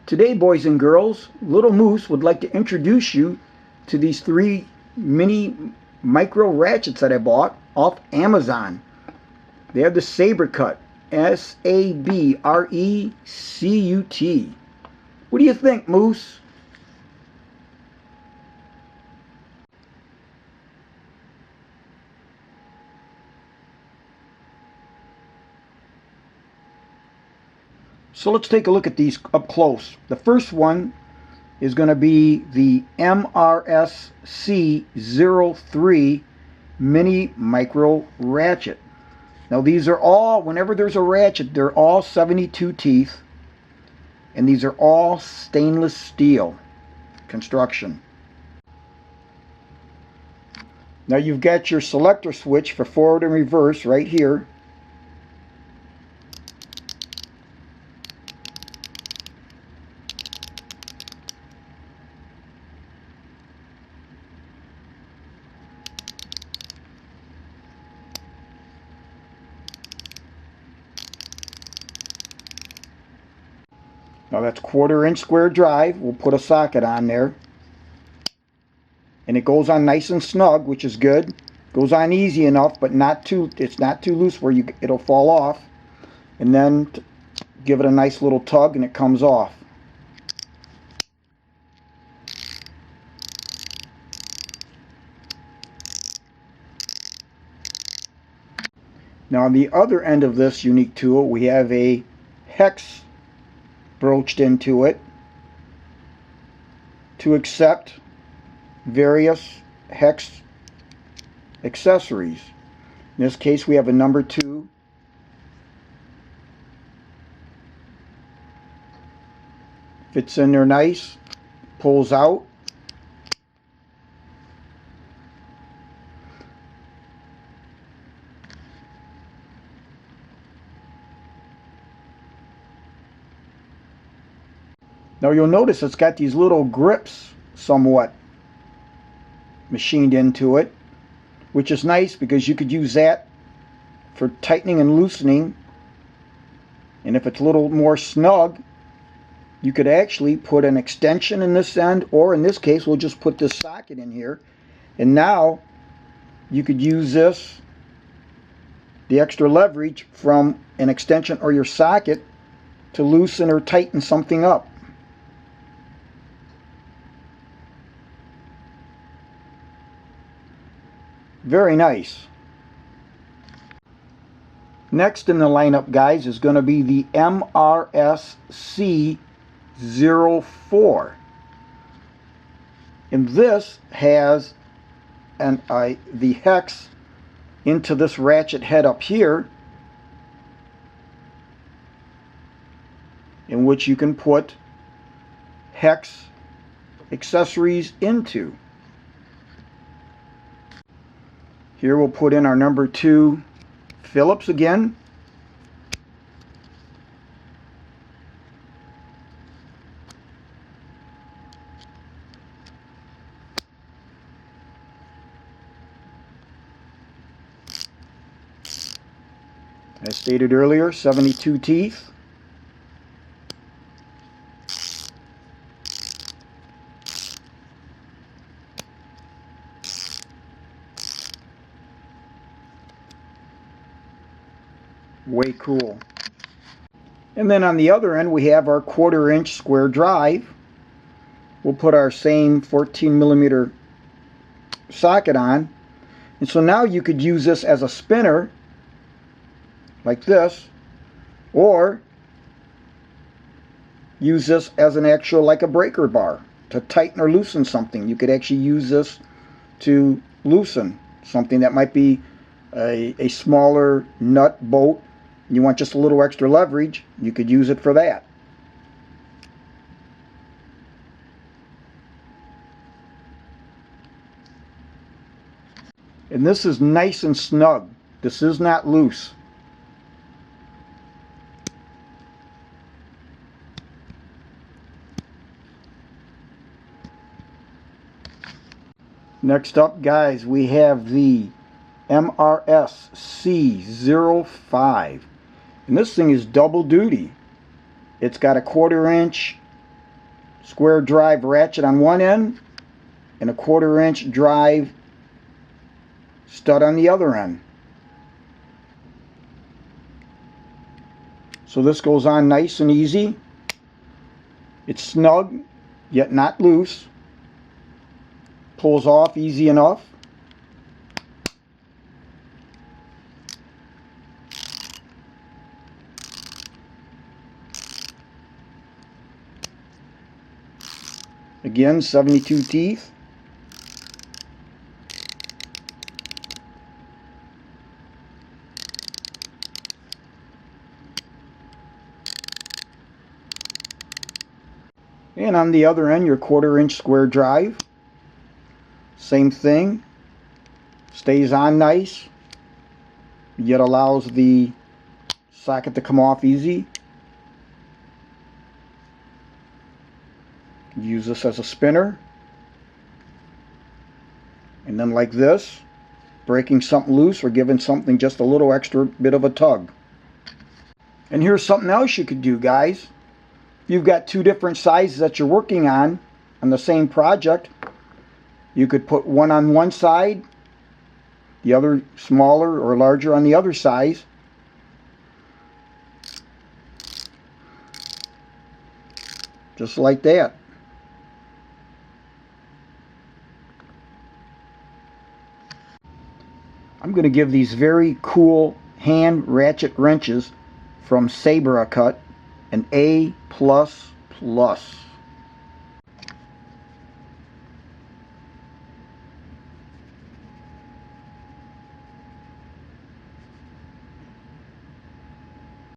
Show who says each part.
Speaker 1: Today, boys and girls, Little Moose would like to introduce you to these 3 mini micro ratchets that I bought off Amazon. They have the SabreCut, S-A-B-R-E-C-U-T. What do you think, Moose? So let's take a look at these up close. The first one is going to be the MRSC03 Mini Micro Ratchet. Now these are all, whenever there's a ratchet, they're all 72 teeth, and these are all stainless steel construction. Now you've got your selector switch for forward and reverse right here. Now that's 1/4 inch square drive. We'll put a socket on there. And it goes on nice and snug, which is good. Goes on easy enough, but it's not too loose where it'll fall off. And then give it a nice little tug and it comes off. Now on the other end of this unique tool, we have a hex broached into it to accept various hex accessories. In this case, we have a number 2. Fits in there nice, pulls out. Now you'll notice it's got these little grips somewhat machined into it, which is nice because you could use that for tightening and loosening. And if it's a little more snug, you could actually put an extension in this end, or in this case we'll just put this socket in here, and now you could use this, the extra leverage from an extension or your socket, to loosen or tighten something up. Very nice. Next in the lineup, guys, is going to be the MRSC04. And this has the hex into this ratchet head up here, in which you can put hex accessories into. Here we'll put in our number 2 Phillips again. As stated earlier, 72 teeth. Way cool. And then on the other end we have our 1/4 inch square drive. We'll put our same 14mm socket on, and so now you could use this as a spinner like this, or use this as an actual, like a breaker bar, to tighten or loosen something. You could actually use this to loosen something that might be a smaller nut, bolt. You want just a little extra leverage, you could use it for that. And this is nice and snug. This is not loose. Next up, guys, we have the MRSC05. And this thing is double duty. It's got a 1/4 inch square drive ratchet on one end and a 1/4 inch drive stud on the other end. So this goes on nice and easy. It's snug, yet not loose. Pulls off easy enough. Again, 72 teeth. And on the other end, your 1/4 inch square drive. Same thing. Stays on nice, yet allows the socket to come off easy. Use this as a spinner. And then like this, breaking something loose or giving something just a little extra bit of a tug. And here's something else you could do, guys. You've got two different sizes that you're working on the same project. You could put one on one side, the other smaller or larger on the other size. Just like that. I'm going to give these very cool hand ratchet wrenches from SabreCut an A++.